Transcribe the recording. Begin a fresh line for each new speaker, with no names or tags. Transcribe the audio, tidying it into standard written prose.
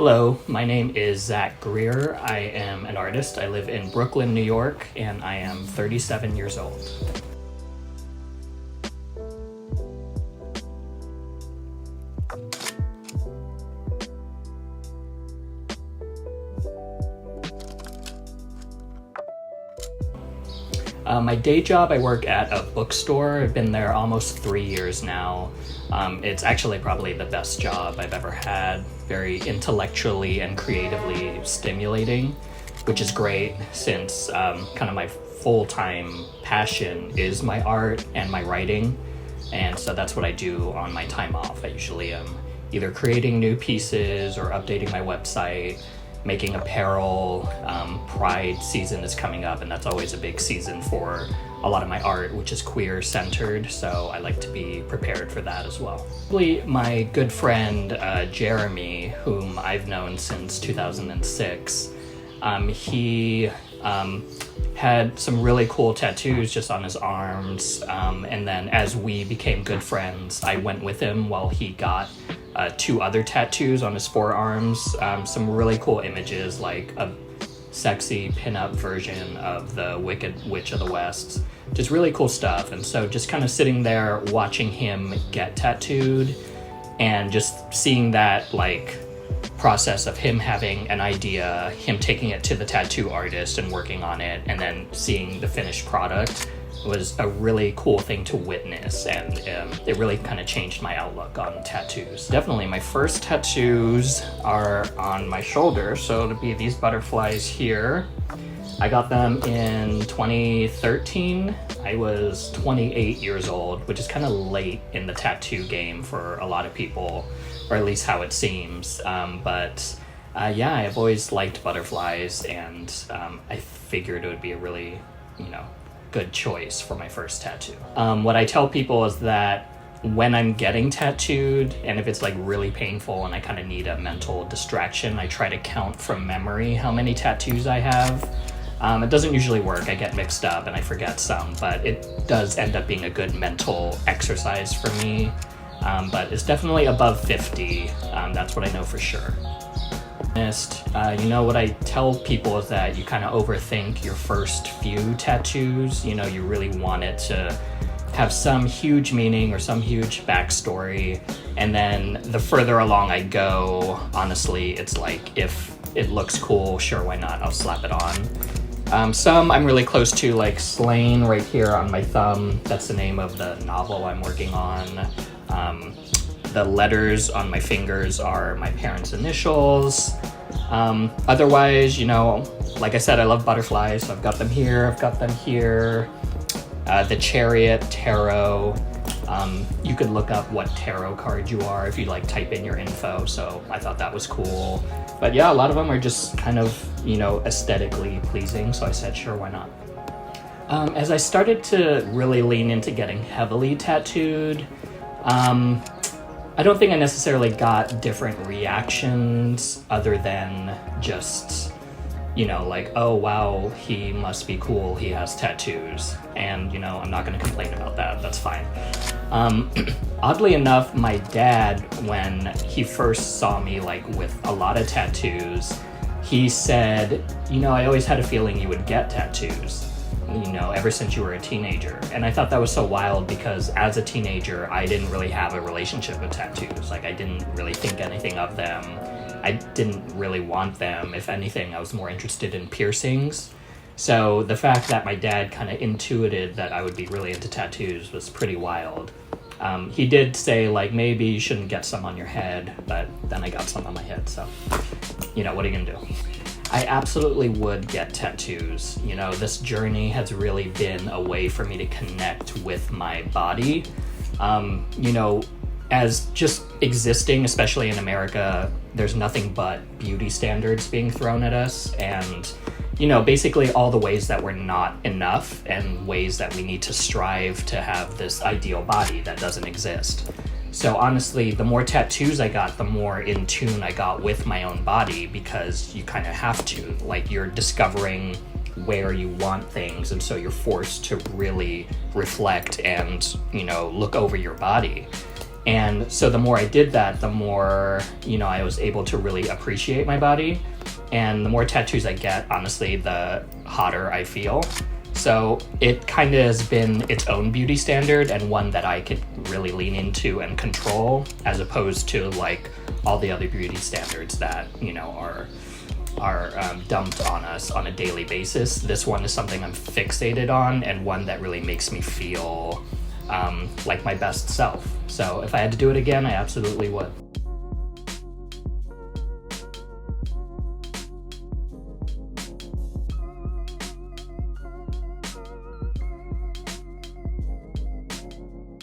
Hello, my name is Zach Grear. I am an artist. I live in Brooklyn, New York, and I am 37 years old. My day job, I work at a bookstore. I've been there almost 3 years now. It's actually probably the best job I've ever had. Very intellectually and creatively stimulating, which is great since kind of my full-time passion is my art and my writing. And so that's what I do on my time off. I usually am either creating new pieces or updating my website, making apparel. Pride season is coming up, and that's always a big season for a lot of my art, which is queer centered, so I like to be prepared for that as well. My good friend Jeremy, whom I've known since 2006, he had some really cool tattoos just on his arms, and then as we became good friends, I went with him while he got 2 other tattoos on his forearms, some really cool images, like a sexy pinup version of the Wicked Witch of the West, just really cool stuff. And so just kind of sitting there watching him get tattooed and just seeing that like process of him having an idea, him taking it to the tattoo artist and working on it, and then seeing the finished product was a really cool thing to witness, and it really kind of changed my outlook on tattoos. Definitely my first tattoos are on my shoulder, so it'll be these butterflies here. I got them in 2013. I was 28 years old, which is kind of late in the tattoo game for a lot of people, or at least how it seems. Yeah, I've always liked butterflies, and I figured it would be a really, good choice for my first tattoo. What I tell people is that when I'm getting tattooed, and if it's like really painful and I kind of need a mental distraction, I try to count from memory how many tattoos I have. It doesn't usually work. I get mixed up and I forget some, but it does end up being a good mental exercise for me. But it's definitely above 50. That's what I know for sure. What I tell people is that you kind of overthink your first few tattoos. You really want it to have some huge meaning or some huge backstory, and then the further along I go, honestly, it's like, if it looks cool, sure, why not, I'll slap it on. Some I'm really close to, like Slain right here on my thumb. That's the name of the novel I'm working on. The letters on my fingers are my parents' initials. Otherwise, like I said, I love butterflies, so I've got them here, I've got them here. The Chariot, Tarot. You could look up what tarot card you are if you type in your info, so I thought that was cool. But yeah, a lot of them are just kind of, aesthetically pleasing, so I said, sure, why not? As I started to really lean into getting heavily tattooed, I don't think I necessarily got different reactions other than just, oh wow, he must be cool, he has tattoos. And, I'm not going to complain about that, that's fine. Oddly enough, my dad, when he first saw me with a lot of tattoos, he said, I always had a feeling you would get tattoos, ever since you were a teenager. And I thought that was so wild because as a teenager, I didn't really have a relationship with tattoos. I didn't really think anything of them. I didn't really want them. If anything, I was more interested in piercings. So the fact that my dad kind of intuited that I would be really into tattoos was pretty wild. He did say, maybe you shouldn't get some on your head, but then I got some on my head, so, what are you gonna do? I absolutely would get tattoos. This journey has really been a way for me to connect with my body. As just existing, especially in America, there's nothing but beauty standards being thrown at us, and basically all the ways that we're not enough and ways that we need to strive to have this ideal body that doesn't exist. So honestly, the more tattoos I got, the more in tune I got with my own body, because you kind of have to, you're discovering where you want things, and so you're forced to really reflect and, look over your body. And so the more I did that, the more, I was able to really appreciate my body. And the more tattoos I get, honestly, the hotter I feel. So it kind of has been its own beauty standard, and one that I could really lean into and control, as opposed to like all the other beauty standards that, are dumped on us on a daily basis. This one is something I'm fixated on, and one that really makes me feel like my best self. So if I had to do it again, I absolutely would.